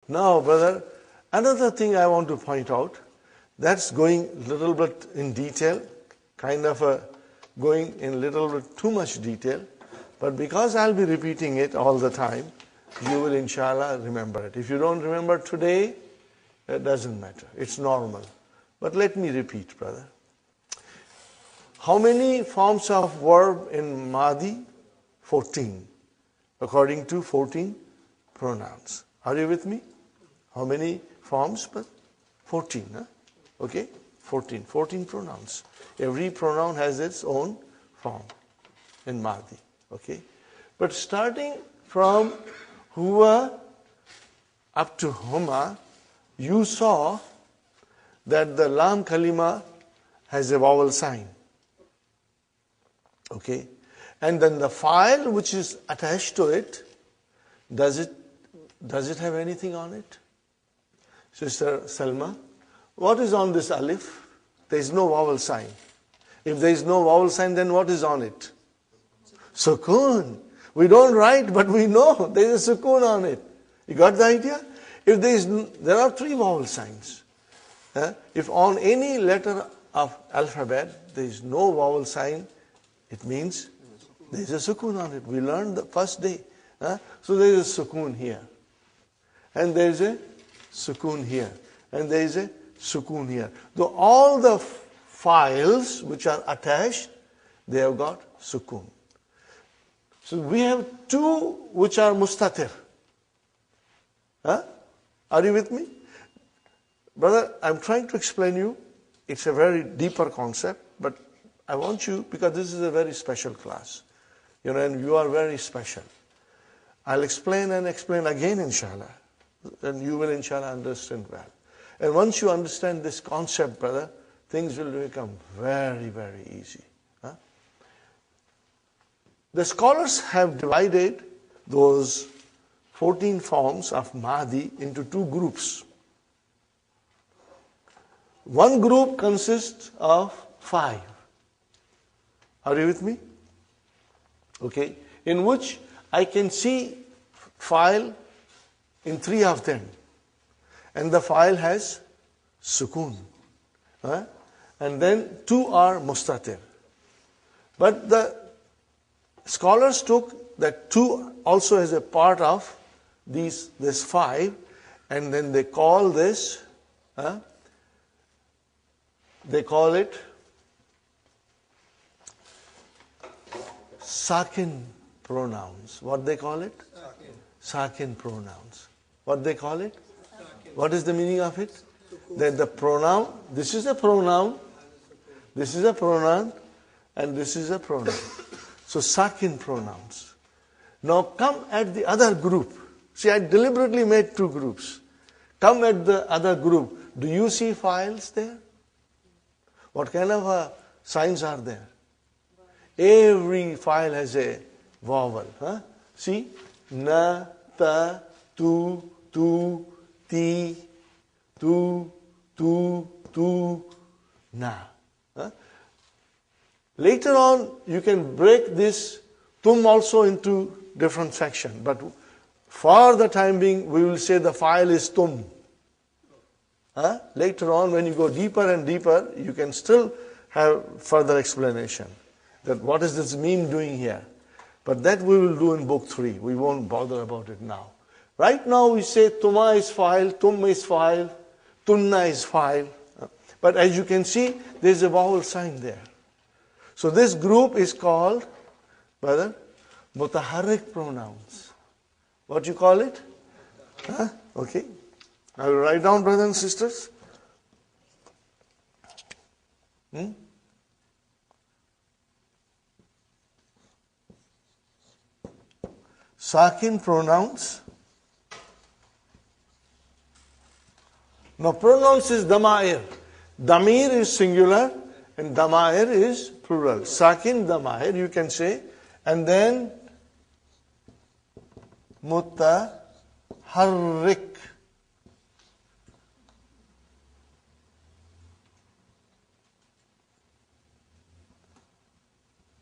Now, brother, another thing I want to point out, that's going a little bit in detail, kind of going in a little bit too much detail, but because I'll be repeating it all the time, you will inshallah remember it. If you don't remember today, it doesn't matter. It's normal. But let me repeat, brother. How many forms of verb in Madi? 14. According to 14 pronouns. Are you with me? How many forms? But 14. Huh? Okay? 14. 14 pronouns. Every pronoun has its own form in Madi. Okay? But starting from huwa up to huma, you saw that the lam kalima has a vowel sign. Okay? And then the file which is attached to it, does it have anything on it? Sister Salma, what is on this alif? There is no vowel sign. If there is no vowel sign, then what is on it? Sukoon. We don't write, but we know there is a sukoon on it. You got the idea? If there are 3 vowel signs. If on any letter of alphabet there is no vowel sign, it means there is a sukoon on it. We learned the first day. So there is a sukoon here. And there is a sukoon here. And there is a sukoon here. Though all the files which are attached, they have got sukoon. So we have 2 which are mustatir. Are you with me? Brother, I'm trying to explain you. It's a very deeper concept, but I want you, because this is a very special class. And you are very special. I'll explain and explain again, inshallah. And you will, inshallah, understand well. And once you understand this concept, brother, things will become very, very easy. The scholars have divided those 14 forms of Mahdi into 2 groups. One group consists of 5. Are you with me? Okay. In which I can see file in 3 of them. And the file has sukoon. And then 2 are mustatir. But the scholars took that 2 also as a part of this 5, and then they call this, they call it sakin pronouns. What they call it? Sakin pronouns. What they call it? What is the meaning of it? That the pronoun, this is a pronoun, this is a pronoun, and this is a pronoun. So sakin pronouns. Now come at the other group. See, I deliberately made 2 groups. Come at the other group. Do you see files there? What kind of signs are there? Every file has a vowel. See? Na, ta, tu, ti, tu, na. Later on, you can break this tum also into different sections. But for the time being, we will say the file is tum. Later on, when you go deeper and deeper, you can still have further explanation. That what is this meme doing here? But that we will do in book 3. We won't bother about it now. Right now we say tuma is file, tum is file, tunna is file. But as you can see, there is a vowel sign there. So this group is called, brother, mutaharrik pronouns. What you call it? Okay. I will write down, brothers and sisters. Sakin pronouns. Now pronouns is damair. Damir is singular and damair is plural. Sakin damair you can say. And then mutaharrik.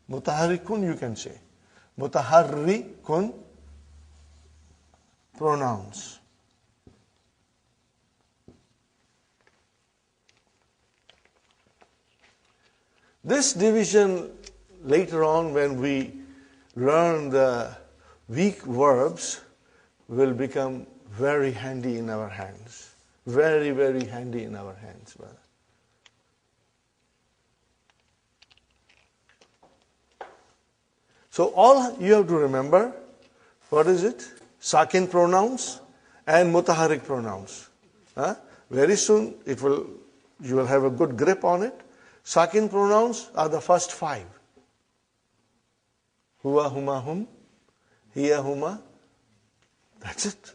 Mutaharrikun you can say. Mutaharrikun pronouns. This division later on when we learn the weak verbs will become very handy in our hands. Very, very handy in our hands, brother. So all you have to remember, what is it? Sakin pronouns and mutaharik pronouns. Very soon you will have a good grip on it. Sakin pronouns are the first 5. Huwa, huma, hum, hiya, huma. That's it.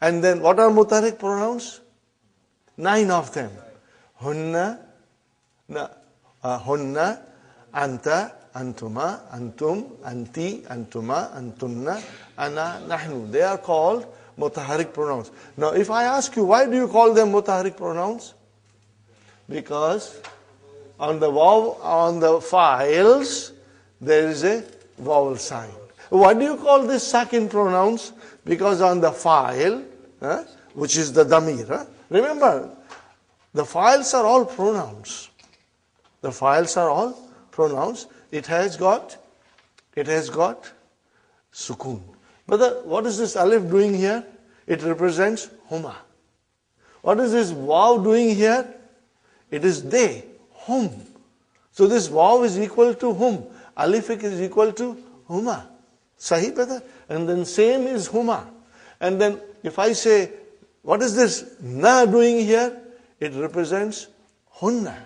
And then what are mutaharik pronouns? 9 of them. Hunna, hunna, anta, antuma, antum, anti, antuma, antunna, ana, nahnu. They are called mutaharik pronouns. Now if I ask you, why do you call them mutaharik pronouns? Because on the files there is a vowel sign. Why do you call this sakin pronouns? Because on the file, which is the damir. Remember, the files are all pronouns. The files are all pronouns. It has got sukun. But what is this alif doing here? It represents huma. What is this waw doing here? It is they, hum. So this waw is equal to hum. Alifik is equal to huma. Sahi brother? And then same is huma. And then if I say, what is this na doing here? It represents hunna.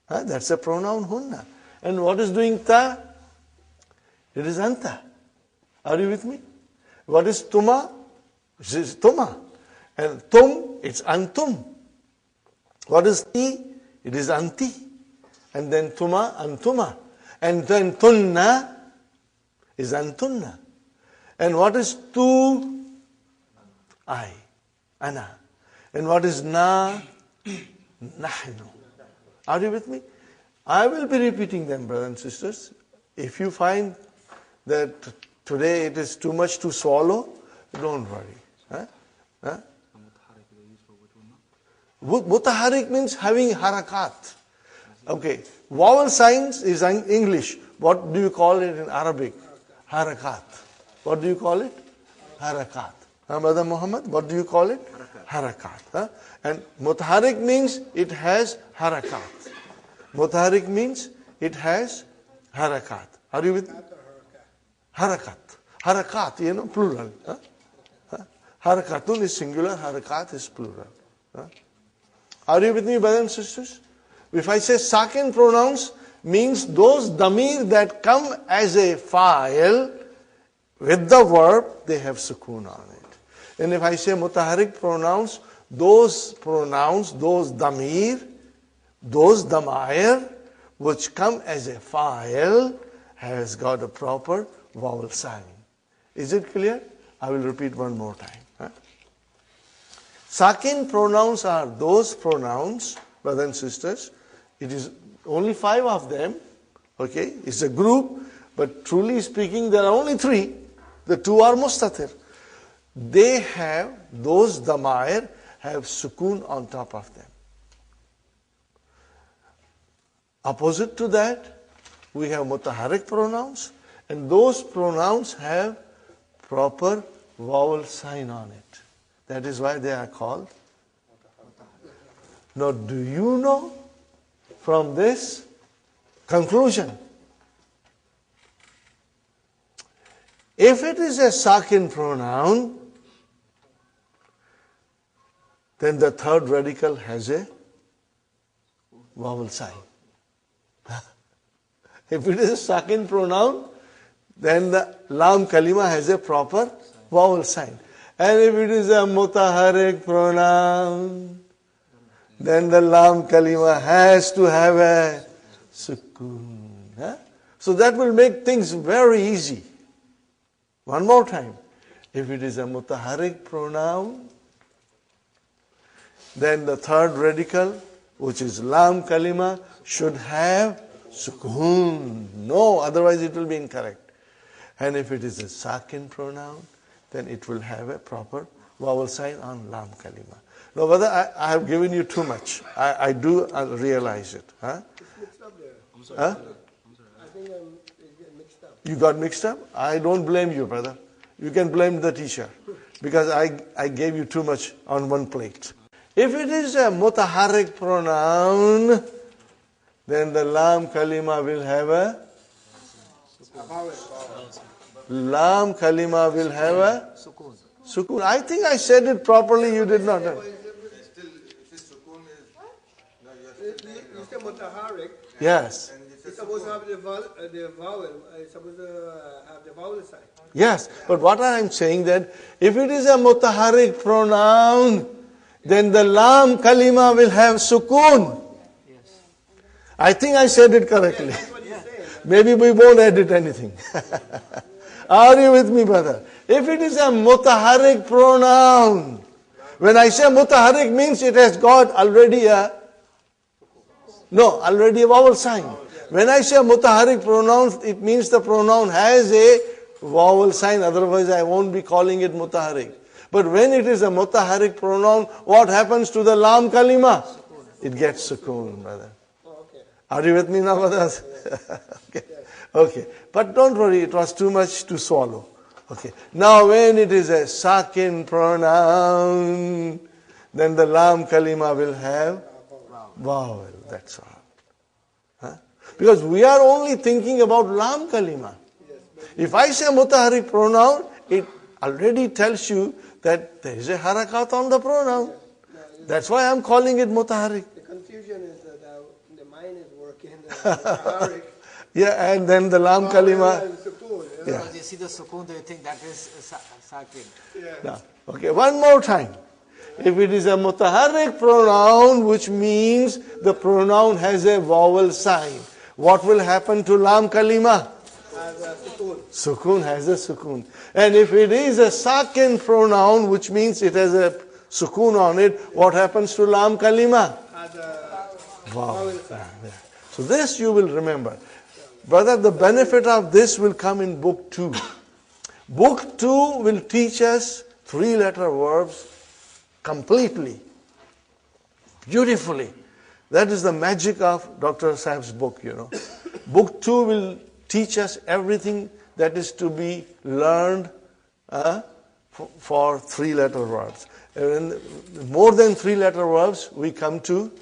That's a pronoun hunna. And what is doing ta? It is anta. Are you with me? What is tuma? It is tuma. And tum, it's antum. What is ti? It is anti. And then tuma, antuma. And then tunna is antunna. And what is tu? I, ana. And what is na? Nahnu. Are you with me? I will be repeating them, brothers and sisters. If you find that today it is too much to swallow, don't worry. Mutaharik means having harakat. Okay. Vowel signs is in English. What do you call it in Arabic? Harakat. What do you call it? Harakat. Brother Muhammad, what do you call it? Harakat. And mutaharik means it has harakat. Mutaharik means it has harakat. Are you with me? Harakat. Harakat, plural. Harakatun is singular, harakat is plural. Are you with me, brothers and sisters? If I say sakin pronouns, means those damir that come as a file with the verb, they have sukun on it. And if I say mutaharik pronouns, those damir, those damair, which come as a file, has got a proper vowel sign. Is it clear? I will repeat one more time. Sakin pronouns are those pronouns, brothers and sisters. It is only 5 of them. Okay, it's a group, but truly speaking, there are only 3. The 2 are mustatir. They have, those damair have sukun on top of them. Opposite to that, we have mutaharik pronouns, and those pronouns have proper vowel sign on it. That is why they are called. Now, do you know from this conclusion, if it is a sakin pronoun, then the third radical has a vowel sign. If it is a sakin pronoun, then the lam kalima has a proper vowel sign. And if it is a mutaharik pronoun, then the lam kalima has to have a sukun. So that will make things very easy. One more time. If it is a mutaharik pronoun, then the third radical, which is lam kalima, should have sukun. No, otherwise it will be incorrect. And if it is a sakin pronoun, then it will have a proper vowel sign on lam kalima. Now, brother, I have given you too much. I do realize it. Huh? I think I'm mixed up. You got mixed up? I don't blame you, brother. You can blame the teacher because I gave you too much on one plate. If it is a mutaharrik pronoun, then the lam kalima will have a lam kalima will have a sukun. I think I said it properly. You did not. You said mutaharrik. Yes. It's supposed to have the vowel. It's supposed to have the vowel sign. Yes. But what I am saying that if it is a mutaharrik pronoun, then the lam kalima will have sukun. Yes. I think I said it correctly. That's what he's saying. Maybe we won't edit anything. Are you with me, brother? If it is a mutaharrik pronoun, when I say mutaharrik means it has got already a vowel sign. When I say mutaharrik pronoun, it means the pronoun has a vowel sign, otherwise I won't be calling it mutaharrik. But when it is a mutaharrik pronoun, what happens to the lam kalima? It gets sukun, brother. Okay. Are you with me now, brothers? Okay. Okay. But don't worry, it was too much to swallow. Okay. Now when it is a sakin pronoun, then the lam kalima will have vowel. That's all. Huh? Because we are only thinking about lam kalima. If I say mutaharrik pronoun, it already tells you that there is a harakat on the pronoun. That's why I'm calling it mutaharrik. The confusion is that the mind is working. The mutaharrik. Yeah, and then the lam kalima. Yeah. Because you see the sukun, do you think that is sakin? No. Okay, one more time. If it is a mutaharrik pronoun, which means the pronoun has a vowel sign, what will happen to lam kalima? Sukun has a sukun. And if it is a sakin pronoun, which means it has a sukun on it, what happens to lam kalima? Vowel. So this you will remember. Brother, the benefit of this will come in book 2. Book 2 will teach us 3-letter verbs completely, beautifully. That is the magic of Dr. Sahib's book, you know. Book 2 will teach us everything that is to be learned for 3-letter verbs. And more than 3-letter verbs, we come to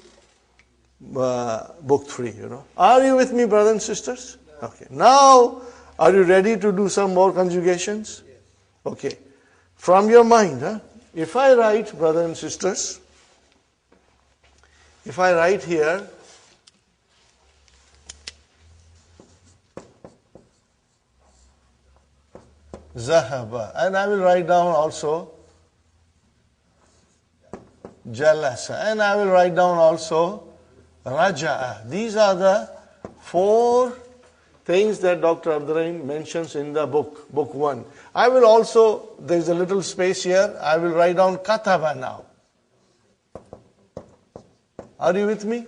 book 3, you know. Are you with me, brothers and sisters? Okay. Now, are you ready to do some more conjugations? Okay. From your mind, if I write, brothers and sisters, if I write here, Zahaba, and I will write down also Jalasa, and I will write down also Raja'a. These are the 4 things that Dr. Abdurrahim mentions in the book 1. I will also, there's a little space here, I will write down Kataba now. Are you with me?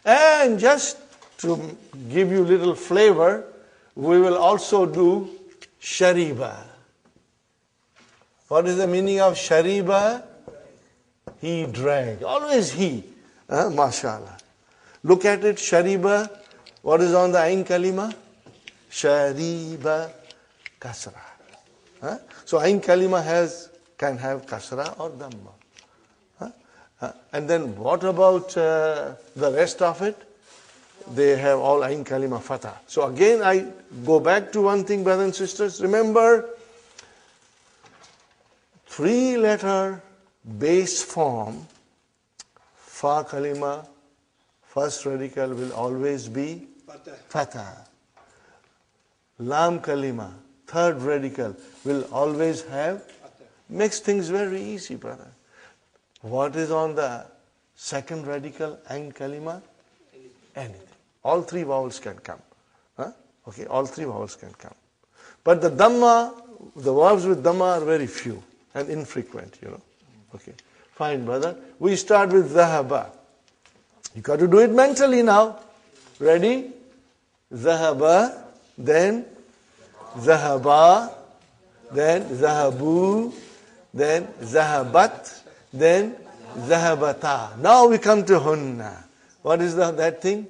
And just to give you little flavor, we will also do Shariba. What is the meaning of Shariba? He drank. Always he. MashaAllah. Look at it, Shariba. What is on the Ain Kalima? Shariba Kasra. So Ain Kalima can have Kasra or Dhamma. And then what about the rest of it? They have all Ain Kalima Fatah. So again I go back to one thing, brothers and sisters. Remember, 3-letter base form, Fa Kalima, first radical will always be Fatah. Lam Kalima, third radical will always have. Makes things very easy, brother. What is on the second radical, Ain Kalima? Anything. All 3 vowels can come. Okay, all 3 vowels can come. But the Dhamma, the verbs with Dhamma are very few and infrequent, you know. Okay, fine, brother. We start with Zahaba. You got to do it mentally now. Ready? Zahaba, then Zahaba, then Zahabu, then Zahabat, then Zahabata. Now we come to Hunna. What is that thing?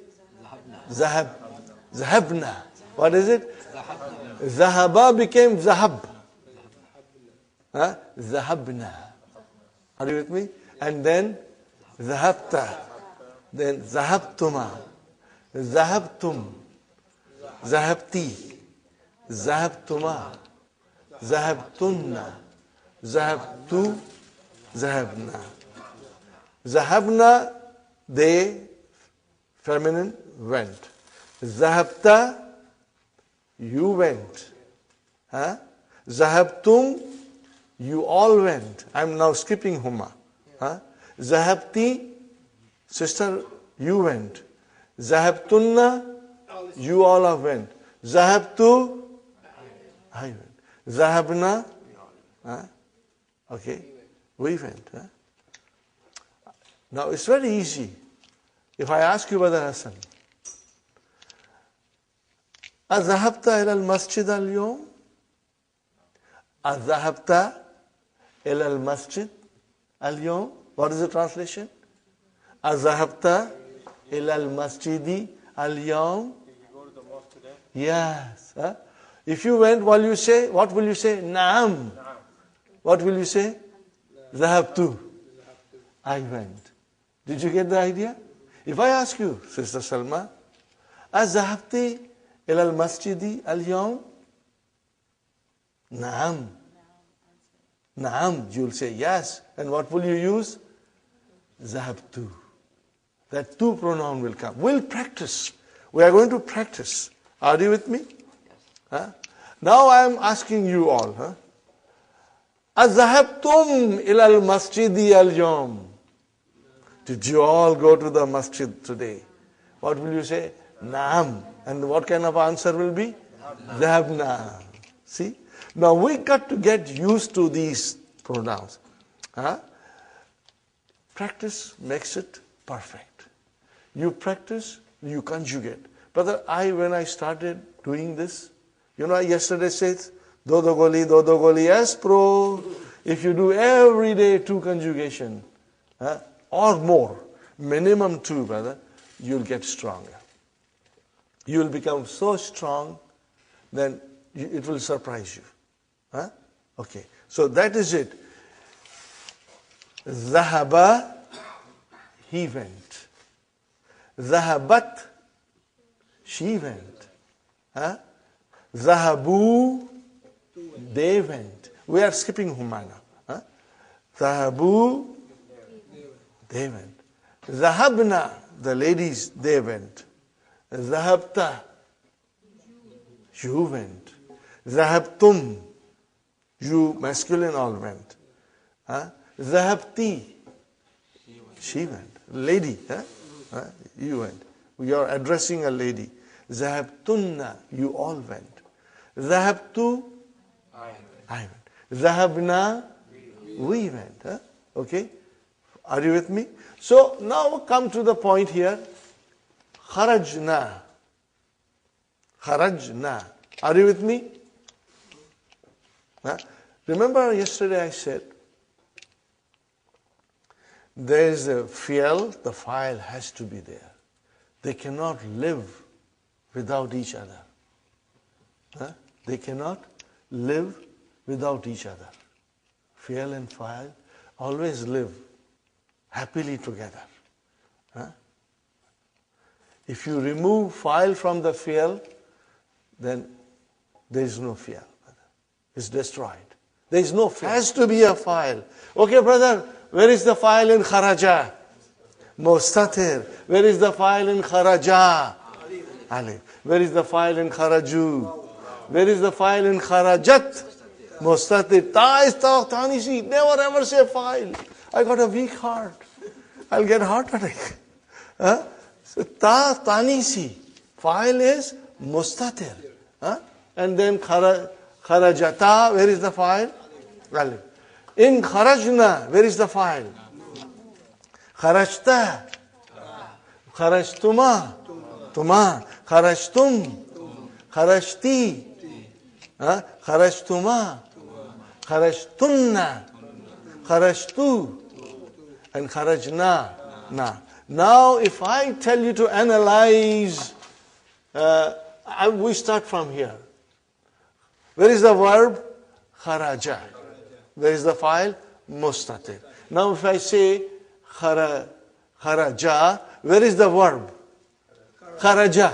Zahabna. What is it? Zahaba became zahab. Zahabna. Are you with me? And then zahabta. Then zahabtuma. Zahabtum. Zahabti. Zahabtuma. Zahabtunna. Zahabtu. Zahabna. Zahabna, they, feminine, went. Zahabta, you went. Zahabtum, you all went. I'm now skipping Huma. Zahabti, sister, you went. Zahabtunna, you all have went. Zahabtu, I went. Zahabna, okay, we went. Now it's very easy. If I ask you, Brother Hassan, أذهبت إلى المسجد اليوم؟ أذهبت إلى المسجد اليوم? What is the translation? أذهبت إلى المسجد اليوم? Yes. If you went, what will you say? Naam. What will you say? Zahabtu. I went. Did you get the idea? If I ask you, Sister Salma, أذهبت إلى المسجد اليوم؟ Naam. Naam. You'll say yes. And what will you use? Zahabtu. That tu pronoun will come. We'll practice. We are going to practice. Are you with me? Yes. Now I am asking you all. أذهبتم إلى المسجد اليوم? Did you all go to the masjid today? What will you say? Naam. And what kind of answer will be? Dhahabna. See? Now we got to get used to these pronouns. Practice makes it perfect. You practice, you conjugate. Brother, when I started doing this, I yesterday said, dodo goli, yes, pro. If you do every day 2 conjugation, or more, minimum 2, brother, you'll get stronger. You will become so strong, then it will surprise you. Okay, so that is it. Zahaba, he went. Zahabat, she went. Zahabu, they went. We are skipping Humana. Zahabu, they went. Zahabna, the ladies, they went. Zahabta, you went. Zahabtum, you masculine all went. Zahabti, she went. Lady, you went. We are addressing a lady. Zahabtunna, you all went. Zahabtu, I went. Zahabna, we went. Okay? Are you with me? So now come to the point here. Kharajna. Kharajna. Are you with me? Remember yesterday I said, there is a fi'l, the file has to be there. They cannot live without each other. They cannot live without each other. Fi'l and file always live happily together. If you remove file from the fi'l, then there is no fi'l. It's destroyed. There is no fi'l. Has to be a file. Okay, brother, where is the file in kharaja? Mustatir. Where is the file in kharaja? Alif. Where is the file in kharaju? Where is the file in kharajat? Mustatir. Ta is ta'tanisi. Never ever say file. I got a weak heart. I'll get heart attack. So ta tanisi. File is mustatir. And then kharajata, where is the file? Alif. In kharajna, where is the file? Kharajta. Kharajtuma. Tuma. Kharajtum. Kharajti. Kharajtuma. Kharajtunna. Kharajtu. And kharajna. Na. Now if I tell you to analyze We start from here. Where is the verb? Kharaja. Where is the file? Mustatir. Now if I say kharaja, where is the verb? Kharaja.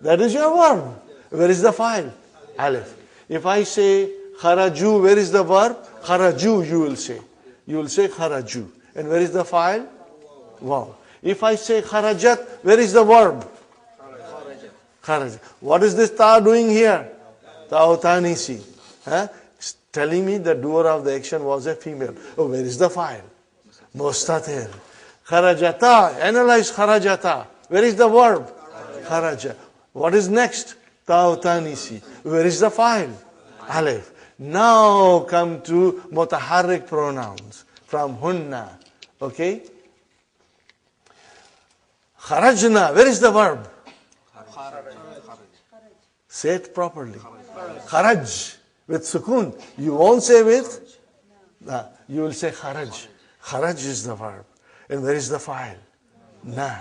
That is your verb. Where is the file? Alif. If I say kharaju, where is the verb? Kharaju, you will say. You will say kharaju. And where is the file? Wow. If I say kharajat, where is the verb? Kharajat. What is this ta doing here? Ta'utanisi. It's telling me the doer of the action was a female. Oh, where is the file? Mustatir. Kharajata. Analyze kharajata. Where is the verb? Kharaja. What is next? Ta'utanisi. Where is the file? Alif. Now come to mutaharrik pronouns from hunna. Okay? Kharajna. Where is the verb? Say it properly. Kharaj. With sukun. You won't say with? You will say kharaj. Kharaj is the verb. And where is the file? Na.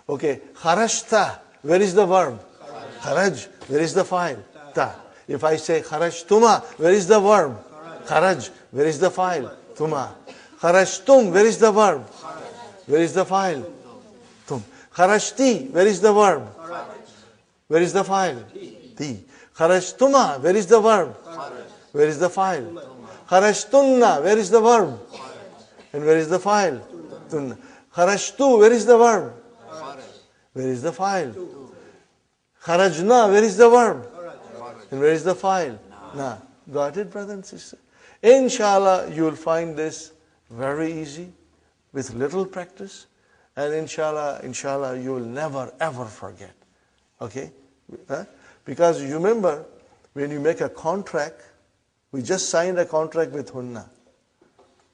Okay. Kharajta. Where is the verb? Kharaj. Where is the file? Ta. If I say kharajtuma, where is the verb? Kharaj. Where is the file? Tuma. Kharajtum. Where is the verb? Where is the file? Tum. Kharajti. Where is the verb? Where is the file? Ti. Kharajtuma. Where is the verb? Where is the file? Kharajtunna. Where is the verb? And where is the file? Tunna. Kharajtu. Where is the verb? Where is the file? Kharajna. Where is the verb? And where is the file? Na. Got it, brother and sister? Inshallah, you will find this very easy with little practice. And inshallah, you will never ever forget. Okay? Because you remember, when you make a contract, we just signed a contract with Hunna.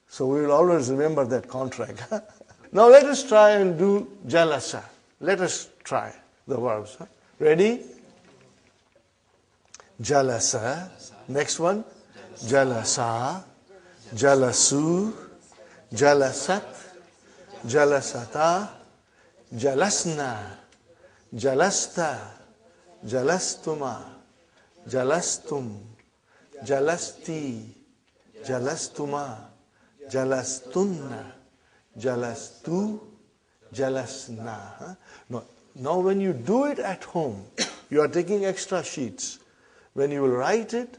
So we will always remember that contract. Now let us try and do jalasa. Let us try the verbs. Ready? Jalasa. Next one. Jalasa. Jalasu. Jalasat. Jalasata. Jalasna. Jalasta. Jalastuma. Jalastum. Jalasti. Jalastuma. Jalastunna. Jalastu. Jalasna. Now when you do it at home, you are taking extra sheets. When you will write it,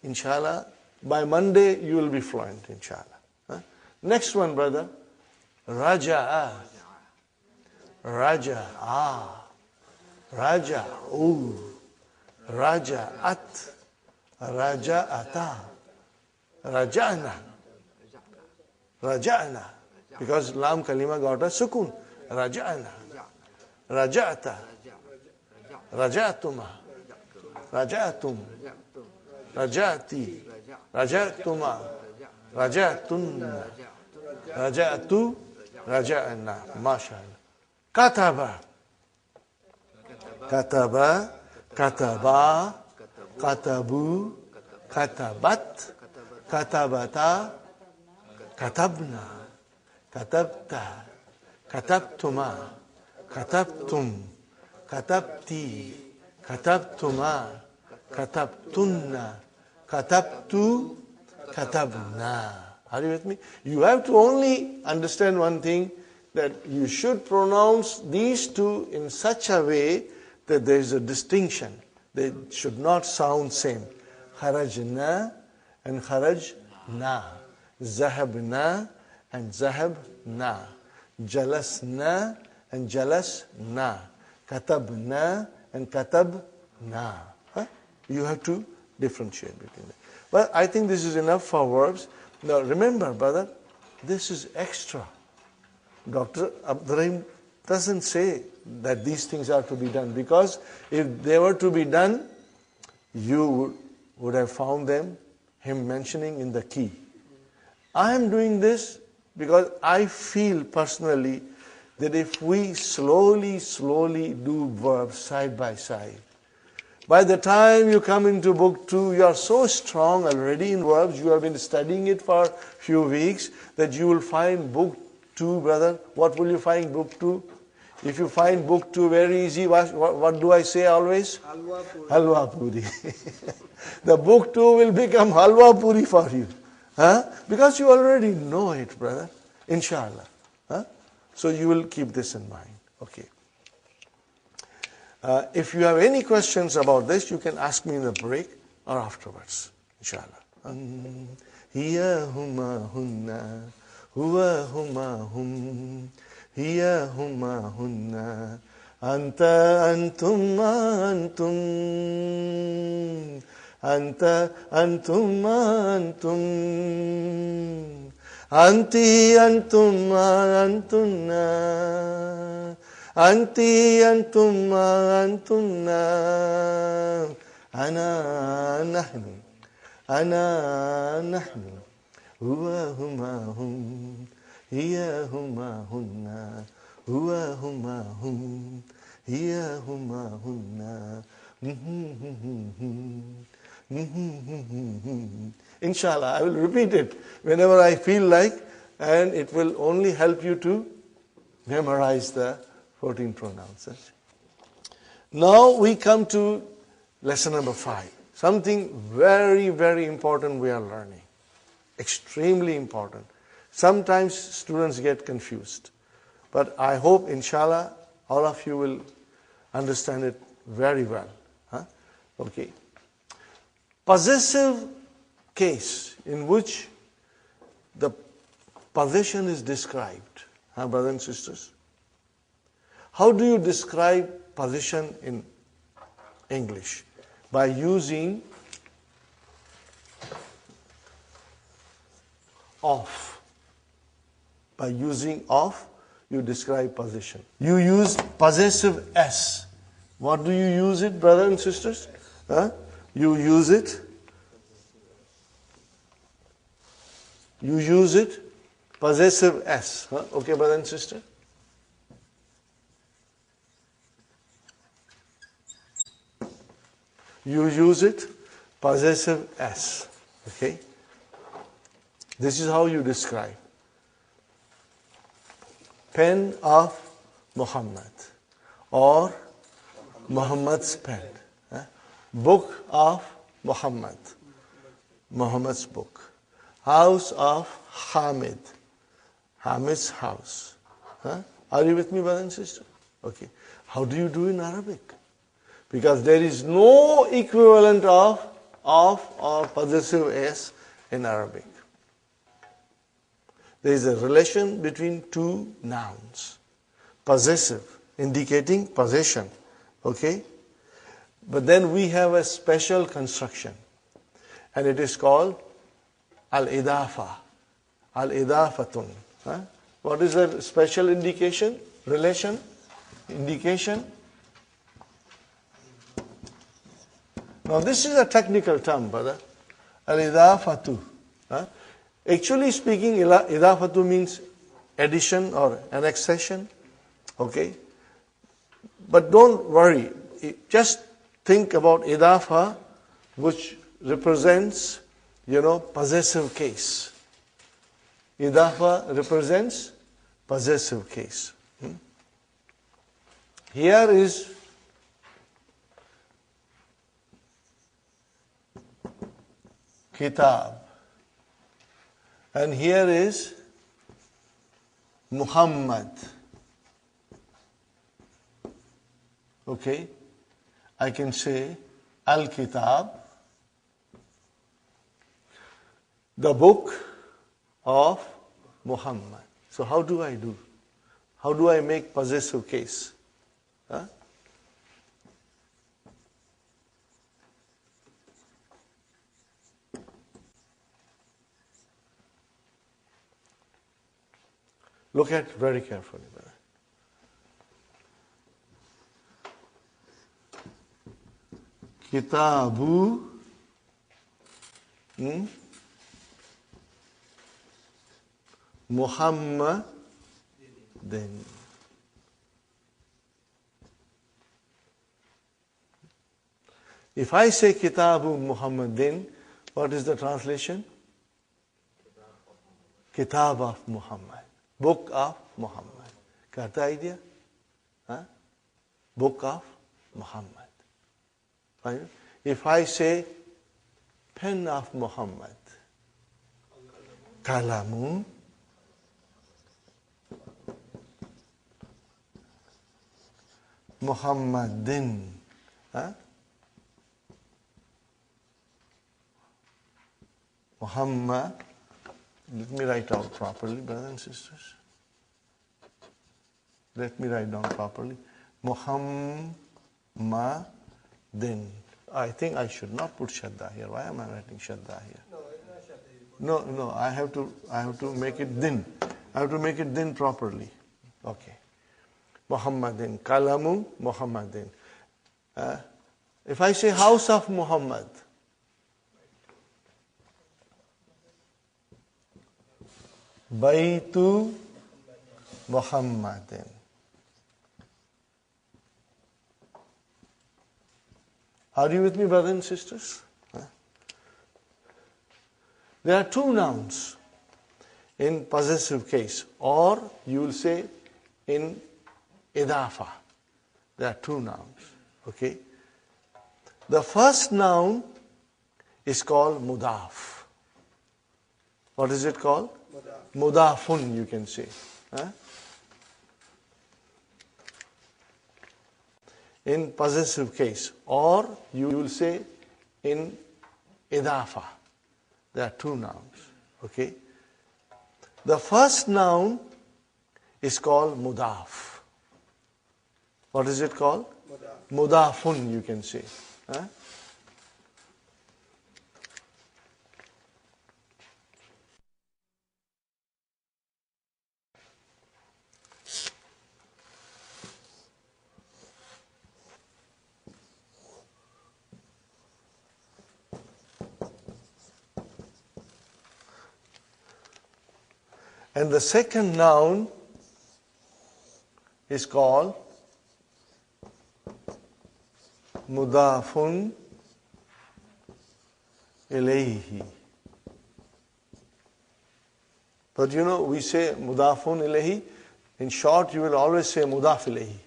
inshallah, by Monday you will be fluent, inshallah. Next one, brother. Raja'a. Raja'a. Raja'u. Raja'at. Raja'ata. Raja'na. Raja'na. Because lam kalima got a sukun. Raja'na. Raja'ata. Raja'tuma. Raja'tum. Raja'ti. Raja'tuma. Raja'tunna. Raja'tu. Raja'na. MashaAllah. Kataba. Kataba. Kataba. Katabu. Katabat. Katabata. Katabna. Katabta. Katabtuma. Katabtum. Katabti. Katabtuma. Katabtunna. Katabtu. Katabna. Are you with me? You have to only understand one thing, that you should pronounce these two in such a way that there is a distinction. They should not sound same. Kharajna and kharajna. Zahabna and zahabna. Jalasna and jalasna. Katabna and katabna. You have to differentiate between them. Well, I think this is enough for verbs. Now remember, brother, this is extra. Dr. Abdurrahim doesn't say that these things are to be done, because if they were to be done, you would have found him mentioning in the key. I am doing this because I feel personally that if we slowly do verbs side by side, by the time you come into book 2, you are so strong already in verbs, you have been studying it for a few weeks, that you will find book 2, brother. What will you find book 2? If you find book 2 very easy, what do I say always? Halwa puri. Halwa puri. The book 2 will become halwa puri for you. Huh? Because you already know it, brother. Inshallah. Huh? So you will keep this in mind. Okay. If you have any questions about this, you can ask me in the break or afterwards. Inshallah. Hiya huma hunna, huwa huma hum, hiya huma hunna, anta antum ma antum, anta antum ma antum, anti antum ma antunna, anti antum ma antunna, ana nahnu, ana nahnu, huwa huma hum, hiya huma hunna, huwa huma hum, hiya huma hunna. Inshallah, I will repeat it whenever I feel like, and it will only help you to memorize the 14 pronouns. Now we come to lesson number 5. Something very, very important we are learning. Extremely important. Sometimes students get confused. But I hope, inshallah, all of you will understand it very well. Huh? Okay. Possessive case in which the possession is described. Huh, brothers and sisters? How do you describe possession in English? By using of. By using of, you describe possession. You use possessive S. What do you use it, brothers and sisters? Huh? You use it. You use it. Possessive S. Huh? Okay, brother and sister? You use it. Possessive S. Okay? This is how you describe. Pen of Muhammad, or Muhammad's pen. Book of Muhammad, Muhammad's book. House of Hamid, Hamid's house. Are you with me, brother and sister? Okay. How do you do in Arabic? Because there is no equivalent of or possessive S in Arabic. There is a relation between two nouns. Possessive, indicating possession. Okay? But then we have a special construction. And it is called al-idafa. Al-idafatun. What is that special indication? Relation? Indication? Now this is a technical term, brother. Al-idafatu. Actually speaking, idafatu means addition or annexation. Okay? But don't worry. Just think about idafa, which represents, possessive case. Idafa represents possessive case. Here is kitab. And here is Muhammad. Okay? I can say Al-Kitab, the book of Muhammad. So how do I do? How do I make possessive case? Look at it very carefully, brother. Kitabu Muhammadin. If I say Kitabu Muhammadin, what is the translation? Kitab of Muhammad. Book of Muhammad. Got the idea? Book of Muhammad. Fine. If I say pen of Muhammad, Kalamu Muhammadin. Muhammad. Let me write out properly, brothers and sisters. Let me write down properly. Muhammadin. I think I should not put Shadda here. Why am I writing Shadda here? No, it's not Shadda. No, I have to make it din. I have to make it din properly. Okay. Muhammadin. Kalamu Muhammadin. If I say house of Muhammad, Baitu Muhammadin. Are you with me, brothers and sisters? There are two nouns in possessive case, or you will say in idafa. There are two nouns. Okay? The first noun is called mudaf. What is it called? Mudafun, you can say. In possessive case, or you will say in idafa. There are two nouns. Okay? The first noun is called mudaf. What is it called? Mudafun, you can say. And the second noun is called mudafun ilayhi. But you know, we say mudafun ilayhi. In short, you will always say mudaf ilayhi.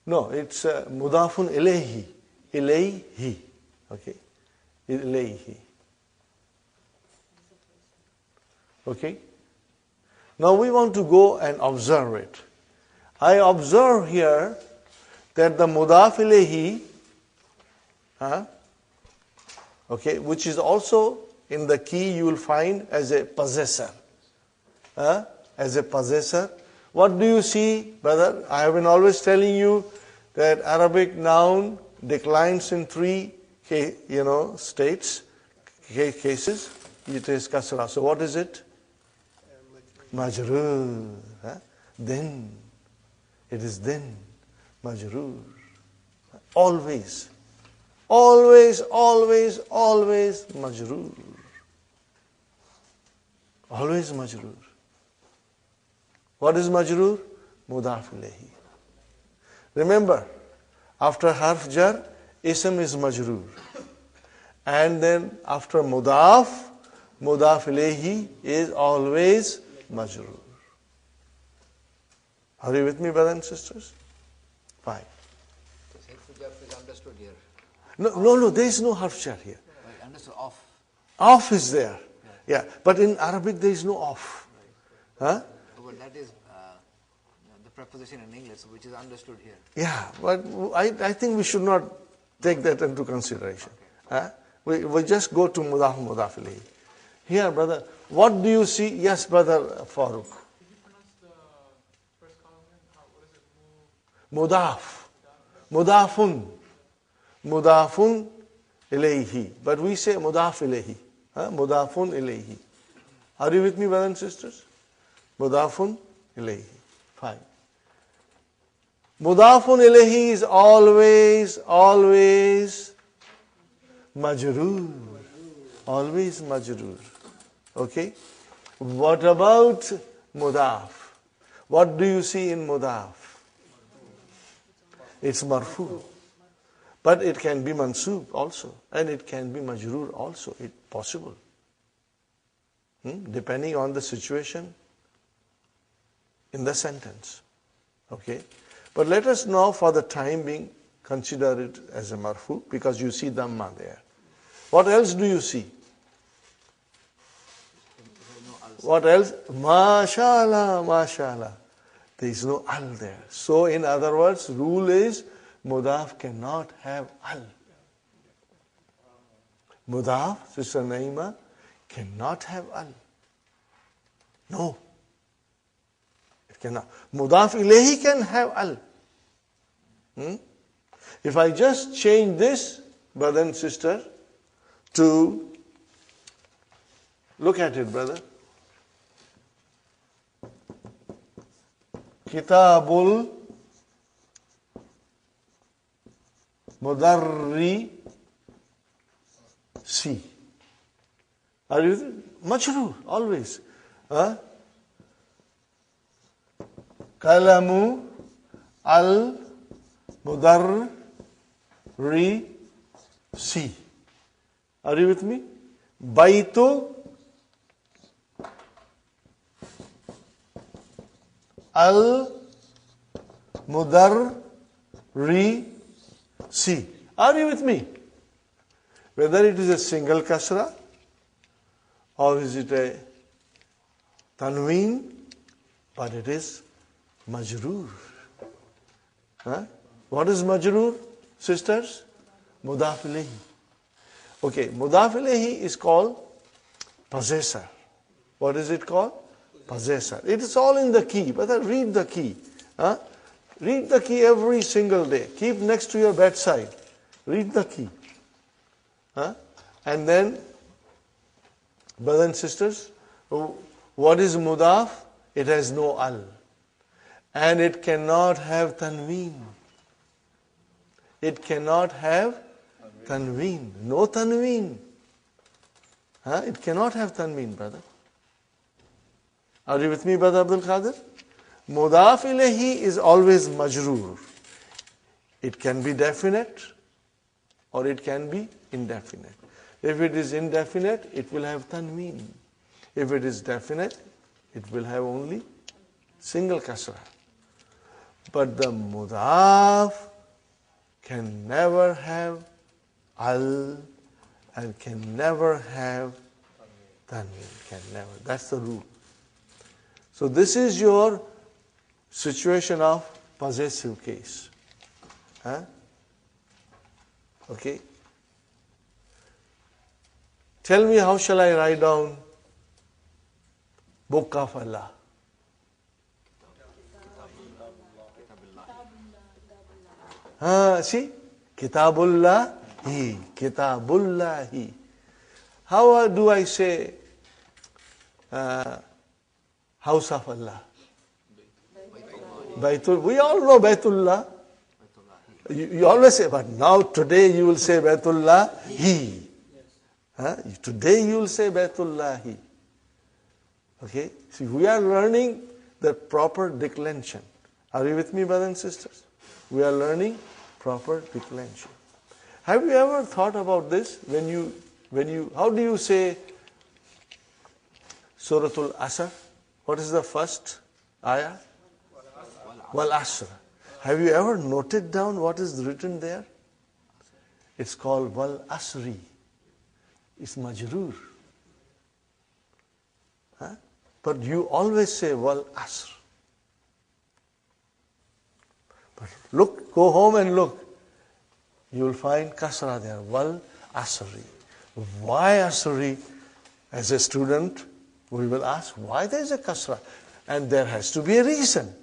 No, it's mudafun ilayhi. Ilayhi. Okay? Ilayhi. Okay? Now we want to go and observe it. I observe here that the mudaf ilayhi, okay, which is also in the key you will find as a possessor. As a possessor. What do you see, brother? I have been always telling you that Arabic noun declines in three states, cases. It is kasra. So what is it? Majroor. Then. It is then. Majroor. Always. Always, always, always majroor. Always majroor. What is majroor? Mudaf ilayhi. Remember, after harf jar, ism is majroor. And then after mudaf ilayhi is always majroor. Are you with me, brothers and sisters? Fine. Harf jar is understood here. No, there is no harf jar here. Right, understood, off. Off is there. Yeah, but in Arabic there is no off. Huh? But that is the preposition in English, which is understood here. Yeah, but I think we should not take that into consideration. Okay. We just go to mudaf ilayhi. Here, brother, what do you see? Yes, brother Farooq. Did you pronounce the first column? What is it? Mudaf. Mudafun ilayhi. But we say mudaf ilayhi. Mudafun ilayhi. Are you with me, brothers and sisters? Mudafun ilayhi. Fine. Mudafun ilayhi is always majroor. Always majroor. Okay? What about mudaf? What do you see in mudaf? It's marfu. But it can be mansub also. And it can be majroor also. It's possible. Depending on the situation in the sentence. Okay? But let us now, for the time being, consider it as a marfu, because you see dhamma there. What else do you see? What else? MashaAllah, MashaAllah. There is no al there. So in other words, rule is mudaf cannot have al. Mudaf, Sister Naima, cannot have al. No. It cannot. Mudaf ilayhi can have al. If I just change this, brother and sister, to, look at it, brother. Kitabul Mudarri Si. Are you majroor always? Kalamu al Mudarri Si. Are you with me? Baitu al Mudarri Si. Are you with me? Whether it is a single kasra or is it a tanween, but it is majroor. What is majroor, sisters? Mudaf ilayhi. Okay, mudaf ilayhi is called possessor. What is it called? Possessor. It is all in the key. But read the key. Read the key every single day. Keep next to your bedside. Read the key. And then, brothers and sisters, what is mudaf? It has no al. And it cannot have tanween. It cannot have tanween. No tanween. It cannot have tanween, brother. Are you with me, Brother Abdul Qadir? Mudaf ilayhi is always majroor. It can be definite or it can be indefinite. If it is indefinite, it will have tanween. If it is definite, it will have only single kasra. But the mudaf can never have al and can never have tanween. Can never. That's the rule. So this is your situation of possessive case. Okay. Tell me, how shall I write down Book of Allah? See? Kitabullahi. Kitabullahi. How do I say House of Allah? Baitul. We all know Baitullah. You always say, but now today you will say Baitullahi. Today you will say Baitullahi. Okay? See, we are learning the proper declension. Are you with me, brothers and sisters? We are learning proper declension. Have you ever thought about this? How do you say Suratul Asr? What is the first ayah? Wal Asr. Have you ever noted down what is written there? It's called Wal Asri. It's majroor. But you always say Wal Asr. But look, go home and look. You will find kasra there. Wal Asri. Why Asri? As a student, we will ask, why there is a kasra? And there has to be a reason.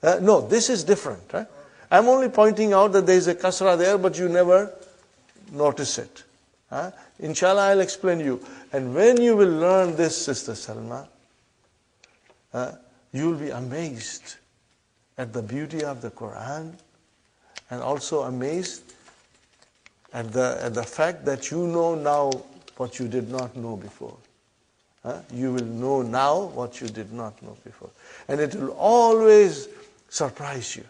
No, this is different. Right? I'm only pointing out that there is a kasra there, but you never notice it. Inshallah, I'll explain you. And when you will learn this, Sister Salma, you will be amazed at the beauty of the Quran, and also amazed at the fact that you know now what you did not know before. You will know now what you did not know before. And it will always surprise you.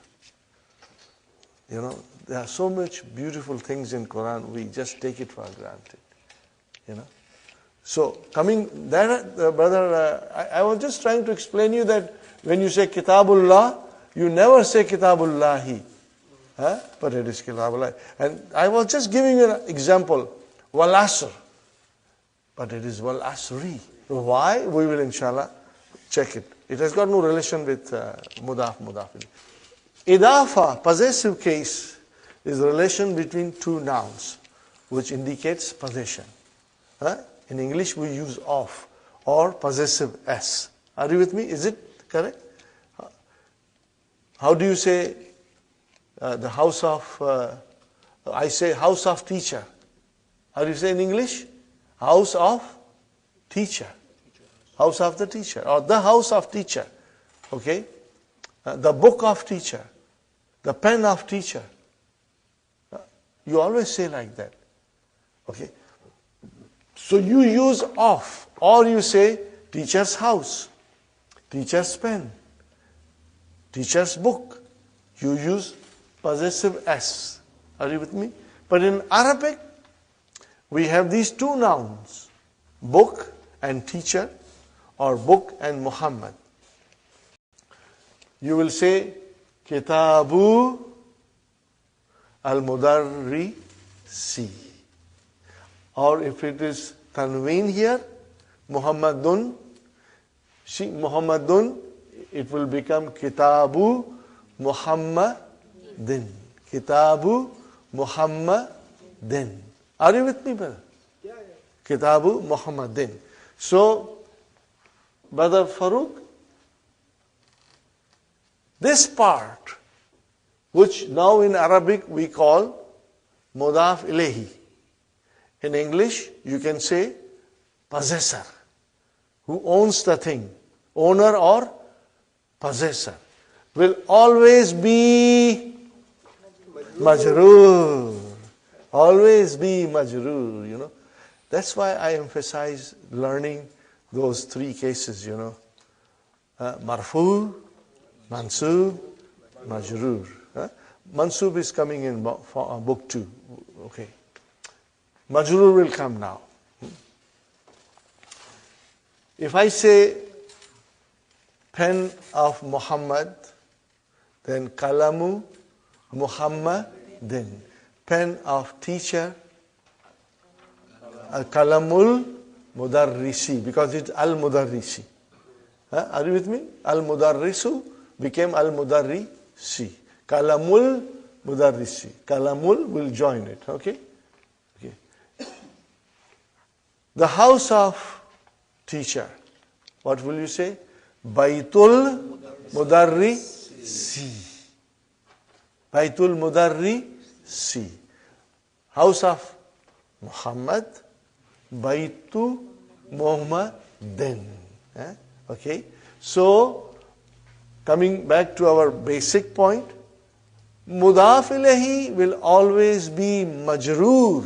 You know, there are so much beautiful things in Quran, we just take it for granted. You know. So coming there, brother, I was just trying to explain you that when you say Kitabullah, you never say Kitabullahi. Huh? But it is Kitabullah. And I was just giving you an example. Wal Asr. But it is Wal Asri. Why? We will inshallah check it. It has got no relation with Mudaf. Idafa, possessive case, is the relation between two nouns, which indicates possession. Huh? In English we use of or possessive s. Are you with me? Is it correct? How do you say the house of, I say house of teacher. How do you say in English? House of teacher. House of the teacher or the house of teacher. Okay? The book of teacher. The pen of teacher. You always say like that. Okay? So you use of or you say teacher's house, teacher's pen, teacher's book. You use possessive s. Are you with me? But in Arabic, we have these two nouns, book and teacher, or book and Muhammad. You will say Kitabu al-Mudarrisi. Or if it is Tanween here, Muhammadun, Muhammadun, it will become Kitabu Muhammadin. Kitabu Muhammadin. Are you with me, brother? Yeah. Kitabu Muhammadin. So, Brother Farooq, this part, which now in Arabic we call Mudaf Ilayhi. In English, you can say possessor. Who owns the thing? Owner or possessor. Will always be Majroor. Always be Majroor, you know. That's why I emphasize learning those three cases, you know. Marfu, Mansub, Majroor. Mansub is coming in book 2. Okay. Majroor will come now. If I say pen of Muhammad, then Kalamu Muhammadin. Pen of teacher, Kalamul Mudarrisi, because it's Al-Mudarrisi. Are you with me? Al-Mudarrisu became Al-Mudarrisi. Kalamul Mudarrisi. Kalamul will join it. Okay? Okay. The house of teacher. What will you say? Baitul Mudarrisi. Baitul Mudarrisi. House of Muhammad. Baitu Muhammadin. Okay? So, coming back to our basic point, Mudaf Ilahi will always be Majroor.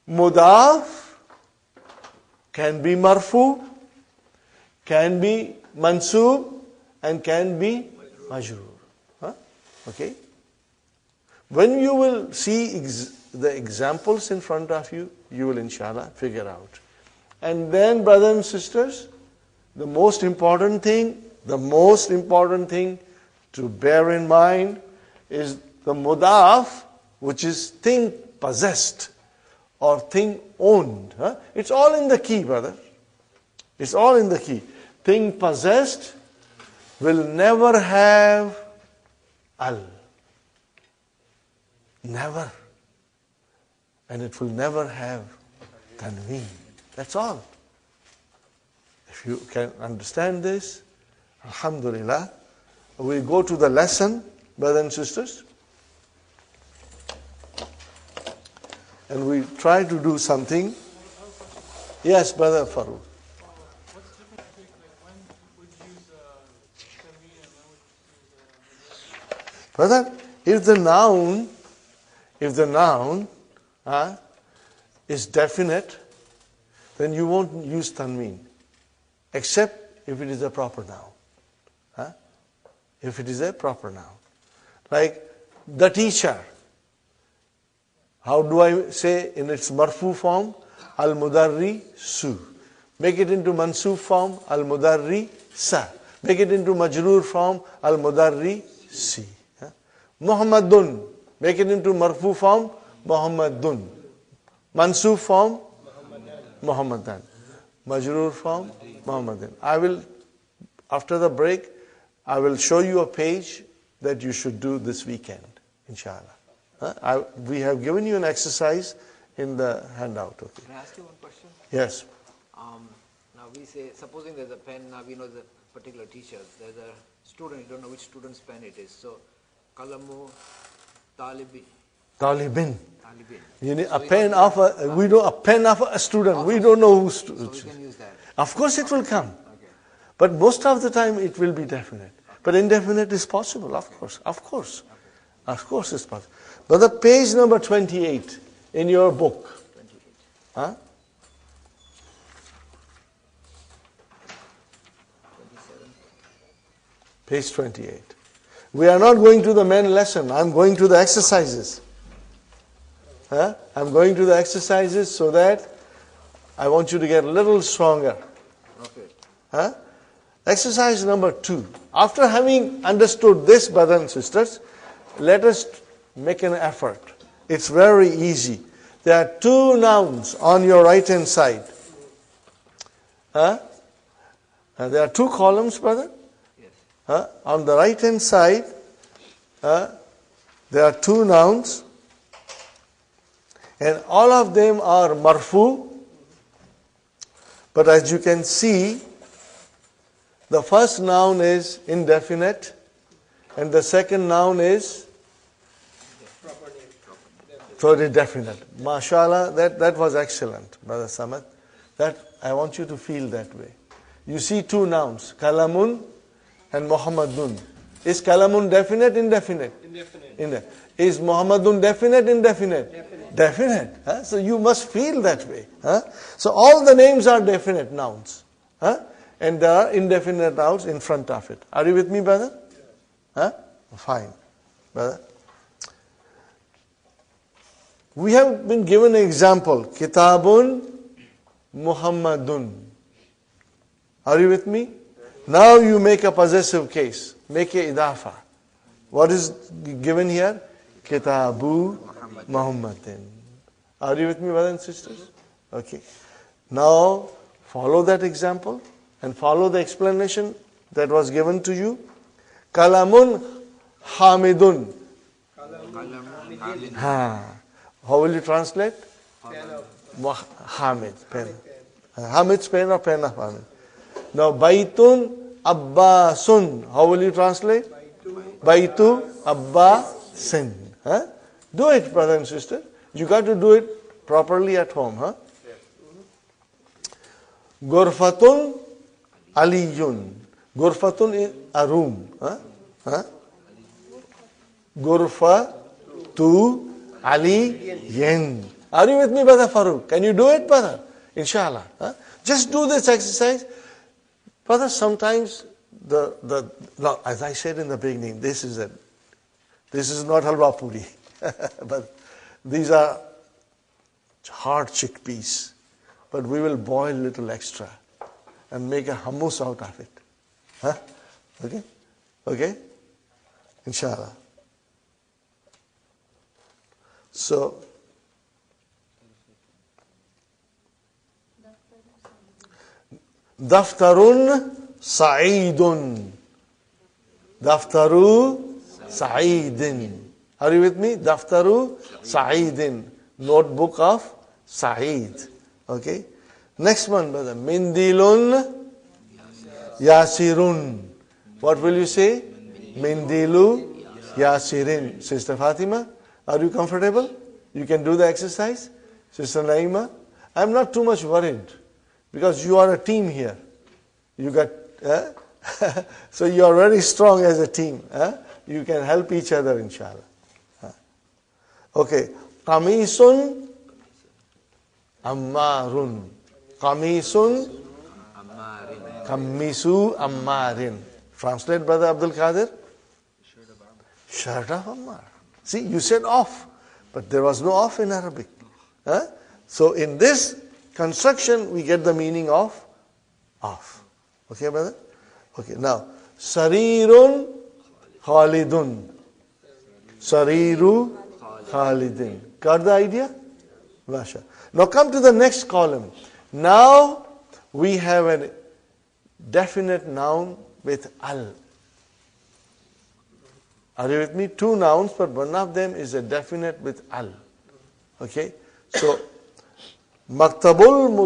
Mudaf can be Marfu, can be Mansub, and can be Majroor. Okay? When you will see the examples in front of you, you will inshallah figure out. And then, brothers and sisters, the most important thing to bear in mind is the mudaf, which is thing possessed or thing owned. It's all in the key, brother. It's all in the key. Thing possessed will never have al. Never. And it will never have tanween. That's all. If you can understand this, alhamdulillah, we go to the lesson, brothers and sisters. And we try to do something. Yes, Brother Farooq. What's the difference between when would you use tanween and when would you use Brother, if the noun is definite, then you won't use tanween, except if it is a proper noun. if it is a proper noun. Like the teacher. How do I say in its marfu form? Al-mudarrisu. Make it into mansub form, al-mudarrisa. Make it into majroor form, al-mudarrisi. Muhammadun. Make it into marfu form, Muhammadun. Mansub form, Muhammadan. Majroor form, Muhammadan. I will, after the break, I will show you a page that you should do this weekend, inshallah. We have given you an exercise in the handout. Okay. Can I ask you one question? Yes. Now we say, supposing there's a pen, now we know the particular teacher, there's a student, you don't know which student's pen it is. So, Kalamu Talibi. Talibin. Talibin. You need a pen of a pen of a student. We don't know who's. So we can use that. Of course it will come. Okay. But most of the time it will be definite. But indefinite is possible, of course. Of course. Of course it's possible. But the page number 28 in your book. 28. Huh? 27. Page 28. We are not going to the main lesson. I'm going to the exercises. Huh? I'm going to the exercises so that I want you to get a little stronger. Okay. Huh? Exercise number 2. After having understood this, brothers and sisters, let us make an effort. It's very easy. There are 2 nouns on your right hand side. Huh? There are 2 columns, brother. Yes. On the right hand side, there are 2 nouns, and all of them are marfu. But as you can see, the first noun is indefinite, and the second noun is totally definite. MashaAllah, that was excellent, Brother Samad. That I want you to feel that way. You see 2 nouns, Kalamun and Muhammadun. Is Kalamun definite, indefinite? Indefinite. Is Muhammadun definite, indefinite? Definite. Huh? So you must feel that way. Huh? So all the names are definite nouns. Huh? And there are indefinite nouns in front of it. Are you with me, brother? Huh? Fine. Brother. We have been given an example. Kitabun Muhammadun. Are you with me? Now you make a possessive case. Make a idafa. What is given here? Kitabu Muhammadin. Are you with me, brothers and sisters? Okay. Now follow that example and follow the explanation that was given to you. Kalamun Hamidun. Ha. How will you translate? Hamid. Pen. Hamid's pen or pen of Hamid. Now Baitun Abbasun. How will you translate? Baitu Abbasin. Huh? Do it, brother and sister. You got to do it properly at home. Huh? Gurfatun Aliyun. Gurfatun is a room. Huh? Huh? Gurfatu Aliyin. Are you with me, Brother Farooq? Can you do it, brother? Inshallah. Huh? Just do this exercise. Brother, sometimes now, as I said in the beginning, this is not halwa puri. But these are hard chickpeas. But we will boil a little extra and make a hummus out of it. Huh? Okay? Okay? Inshallah. So, Daftarun Sa'idun. Daftaru Sa'idin. Are you with me? Daftaru Sa'idin. Notebook of Sa'id. Okay? Next one, brother. Mindilun Yasirun. What will you say? Mindilu Yasirin. Sister Fatima, are you comfortable? You can do the exercise? Sister Naima? I'm not too much worried because you are a team here. You got, so you are very strong as a team. You can help each other, inshallah. Okay. Qamisun Ammarun. Qamisun Qamisu Ammarin. Translate, Brother Abdul Qadir. Shirt of Ammar. See, you said off, but there was no off in Arabic. Huh? So in this construction, we get the meaning of off. Okay, brother? Okay, now, Sarirun Khalidun. Sariru Khalidin. Got the idea? Masha. Now come to the next column. Now we have a definite noun with al. Are you with me? Two nouns, but one of them is a definite with al. Okay? So, maktabun,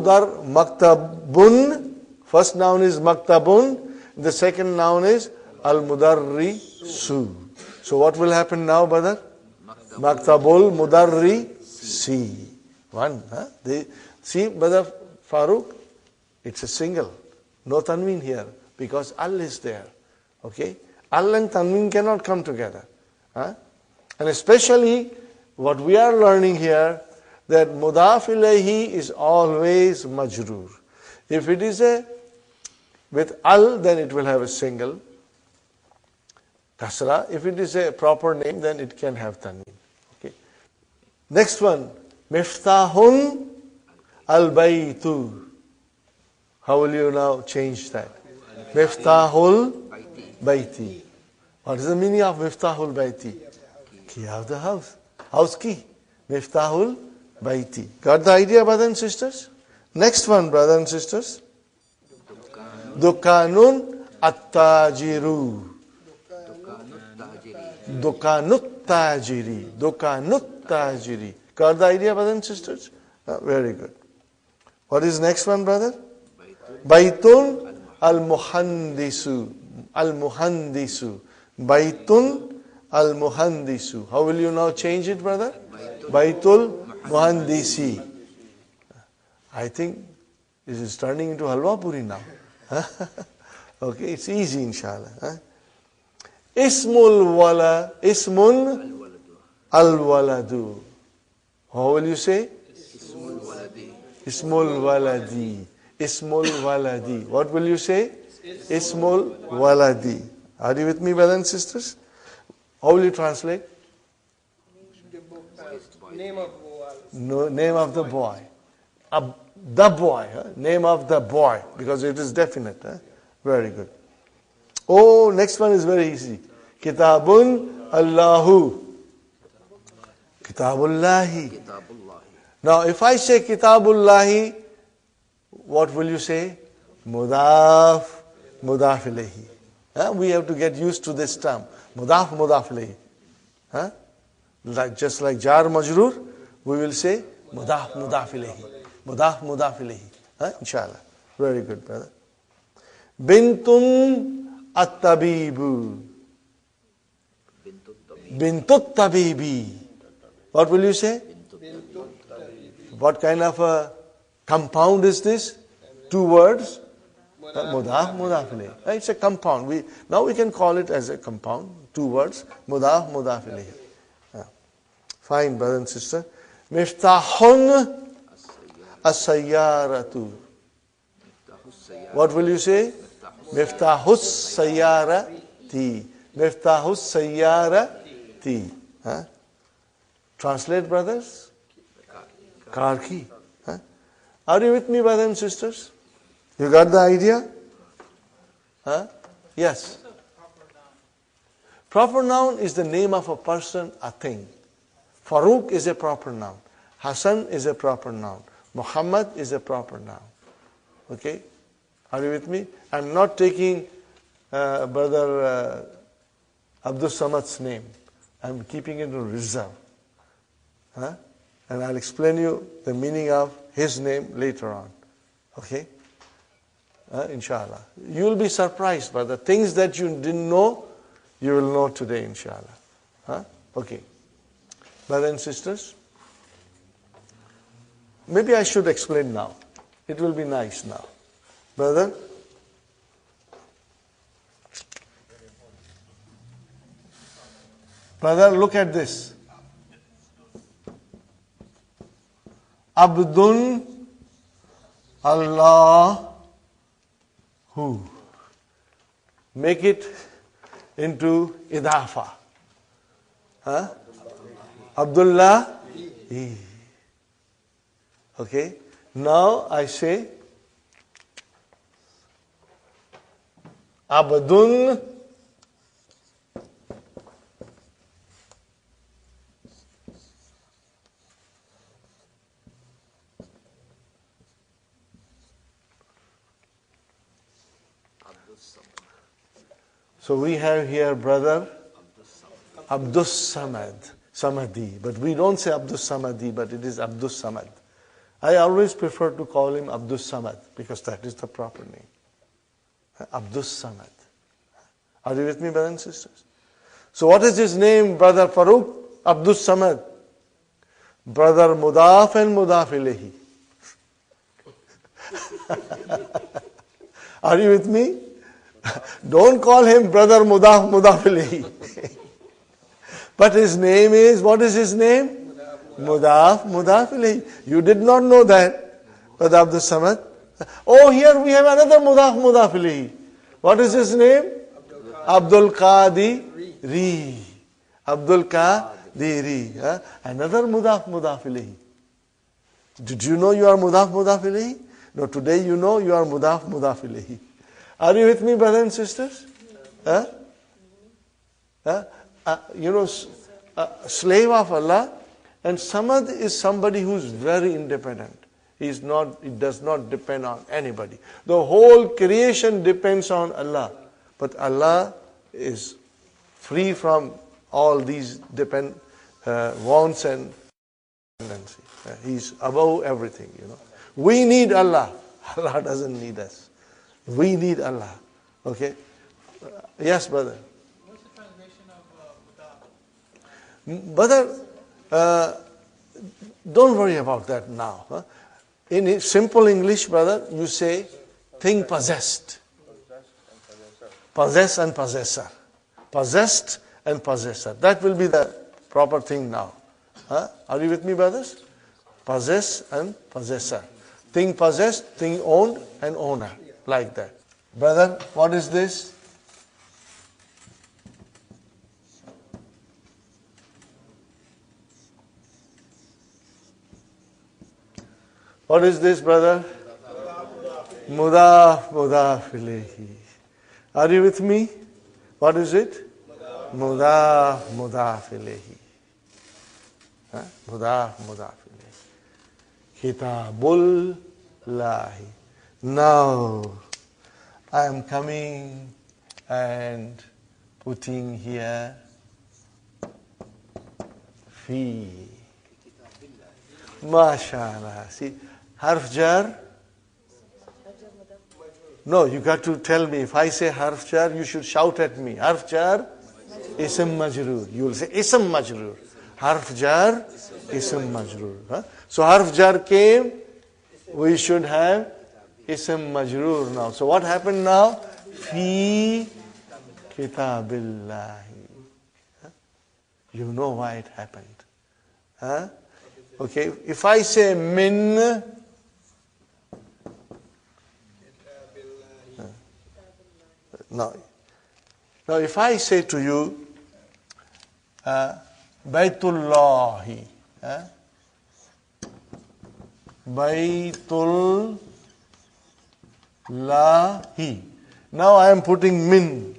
first noun is maktabun, the second noun is al-mudarrisu. So what will happen now, brother? Maktabul mudarrisi. One, huh? See, brother Farooq, it's a single. No tanween here, because al is there. Okay? Al and tanween cannot come together. Huh? And especially, what we are learning here, that mudaf ilayhi is always majroor. If it is with al, then it will have a single kasra. If it is a proper name, then it can have tanween. Okay. Next one, miftahun al-baytu. How will you now change that? Miftahul bayti. What is the meaning of miftahul bayti? Key of the house. House key. Miftahul bayti. Got the idea, brothers and sisters? Next one, brothers and sisters. Dukanun at-tajiru. Dukanut tajiri. Dukanut tajiri. Got the idea, brothers and sisters? Very good. What is next one, brother? Baitun al-muhandisu. Al-muhandisu. Baitun al-muhandisu. How will you now change it, brother? Baitul muhandisi. I think this is turning into halwa puri now. Okay, it's easy, inshallah. Ismun al-waladu. How will you say? Ismul waladi. Ismul waladi. What will you say? Ismul waladi. Are you with me, brothers and sisters? How will you translate? Name of boy. No, name of the boy. The boy. Name of the boy. Because it is definite. Very good. Oh, next one is very easy. Kitabun Allahu. Kitabullahi. Now, if I say Kitabullahi, what will you say? Mudaf ilayhi. We have to get used to this term. Mudaf ilayhi. Just like jar majroor, we will say mudaf ilayhi. Mudaf ilayhi. Inshallah. Very good, brother. Bintun at-tabibu. Bintut tabibi. What will you say? What kind of a compound is this? Two words? Mudaf ilayhi. It's a compound. Now we can call it as a compound. Two words. Mudaf ilayhi. Fine, brother and sister. Miftahun as-sayyaratu. What will you say? Miftahus sayyarati. Miftahus sayyarati. Translate, brothers. Car key. Are you with me, brothers and sisters? You got the idea? Yes. Proper noun is the name of a person, a thing. Farooq is a proper noun. Hassan is a proper noun. Muhammad is a proper noun. Okay? Are you with me? I'm not taking brother Abdul Samad's name. I'm keeping it in reserve. And I'll explain you the meaning of his name later on. Okay? Inshallah. You will be surprised by the things that you didn't know, you will know today, inshallah. Okay. Brothers and sisters, maybe I should explain now. It will be nice now. Brother? Brother, look at this. Abdun Allahu. Make it into idafa. Huh? Abdullah. Okay. Now I say Abdun So we have here brother Abdus Samad, Samadi. But we don't say Abdus Samadi, but it is Abdus Samad. I always prefer to call him Abdus Samad because that is the proper name. Abdus Samad. Are you with me, brothers and sisters? So what is his name, brother Farooq? Abdus Samad. Brother Mudaf and Mudaf Ilayhi. Are you with me? Don't call him brother Mudaf Ilayhi. But his name is, what is his name? Mudaf Ilayhi. You did not know that, Brother Abdul Samad. Oh, here we have another Mudaf Ilayhi. What is his name? Abdul Qadiri. Abdul Qadiri. Another Mudaf Ilayhi. Did you know you are Mudaf Ilayhi? No, today you know you are Mudaf Ilayhi. Are you with me, brothers and sisters? Slave of Allah, and Samad is somebody who is very independent. He does not depend on anybody. The whole creation depends on Allah, but Allah is free from all these wants and dependency. He's above everything. We need Allah. Allah doesn't need us. We need Allah. Okay? Yes, brother. What's the translation of Brother, don't worry about that now. In simple English, brother, you say thing possessed. Possess and possessor. Possessed and possessor. That will be the proper thing now. Are you with me, brothers? Possess and possessor. Thing possessed, thing owned, and owner. Like that. Brother, what is this? What is this, brother? Mudaf Ilayhi. Are you with me? What is it? Mudaf Ilayhi. Mudaf Ilayhi. Kitabul Lahi. Now, I am coming and putting here fi. MashaAllah. See, harf jar. No, you got to tell me. If I say harf jar, you should shout at me. Harf jar, ism majroor. You will say ism majroor. Harf jar, ism majroor. So harf jar came, we should have ism majroor now. So what happened now? Fi kitabillahi. You know why it happened. Okay, if I say min, now if I say to you, Baytullahi, Baytullahi. Now I am putting min.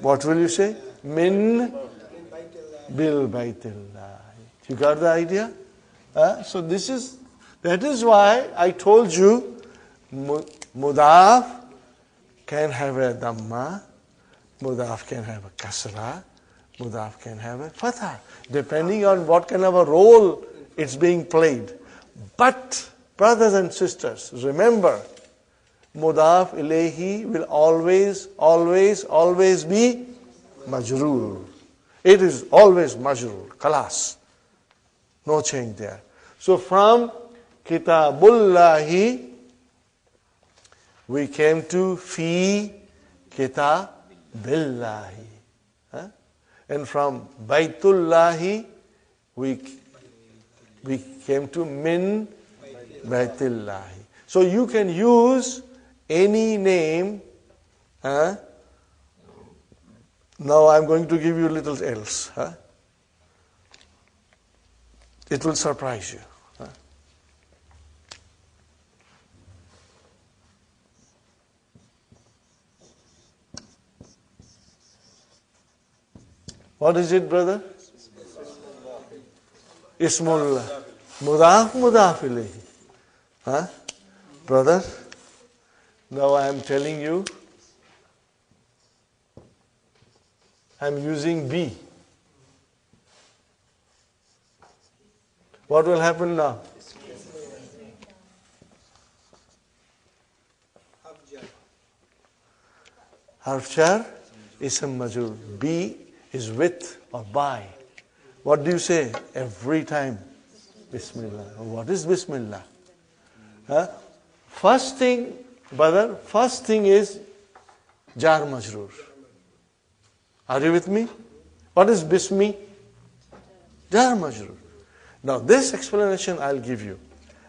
What will you say? Min bil Baytillahi. You got the idea? So that is why I told you mudaf can have a dhamma, mudaf can have a kasra, mudaf can have a fatha, depending on what kind of a role it's being played. But, brothers and sisters, remember, mudaf ilayhi will always be majroor. It is always majroor, khalas. No change there. So from Kitabullahi, we came to Fi Kitabillahi. And from Baytullahi, we came to Min Baytillahi. So you can use any name, Now I'm going to give you little else. Huh? It will surprise you. Huh? What is it, brother? Ismullah. Mudaf ilayhi. Huh? Brother, now I am telling you, I am using B. What will happen now? Harf jar, ism majrur. B is with or by. What do you say every time? Bismillah. What is Bismillah? Huh? First thing, brother, first thing is jar majrur. Are you with me? What is Bismi? Jar majrur. Now this explanation I'll give you,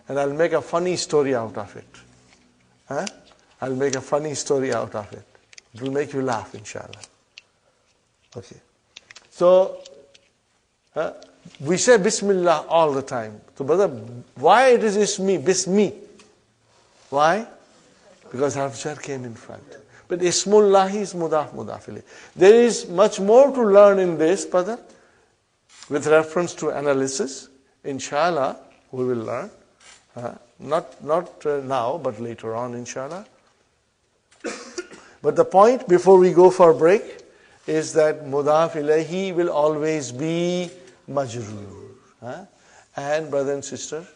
and I'll make a funny story out of it. Huh? I'll make a funny story out of it. It will make you laugh, inshallah. Okay. So, we say Bismillah all the time. So, brother, why it is Ismi, Bismi? Why? Because harf jar came in front. But Ismullahi is mudaf ilayh. There is much more to learn in this, brother, with reference to analysis. Inshallah, we will learn. Not now, but later on, inshallah. But the point before we go for a break is that mudaf ilayhi will always be majroor. And brother and sister,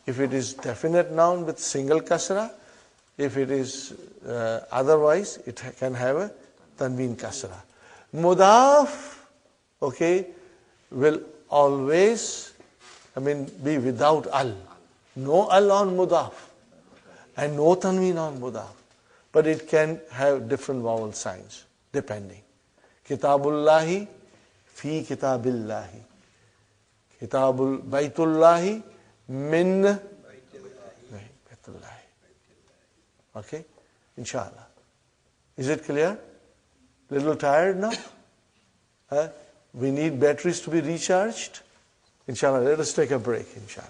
if it is definite noun with single kasra, if it is otherwise, it can have a tanween kasra. Mudaf, okay, will always, be without al. No al on mudaf and no tanween on mudaf. But it can have different vowel signs, depending. Kitabullahi, fi kitabillahi. Kitabul Baitullahi, min Baitullahi. Okay? Inshallah. Is it clear? Little tired now? We need batteries to be recharged. Inshallah, let us take a break, inshallah.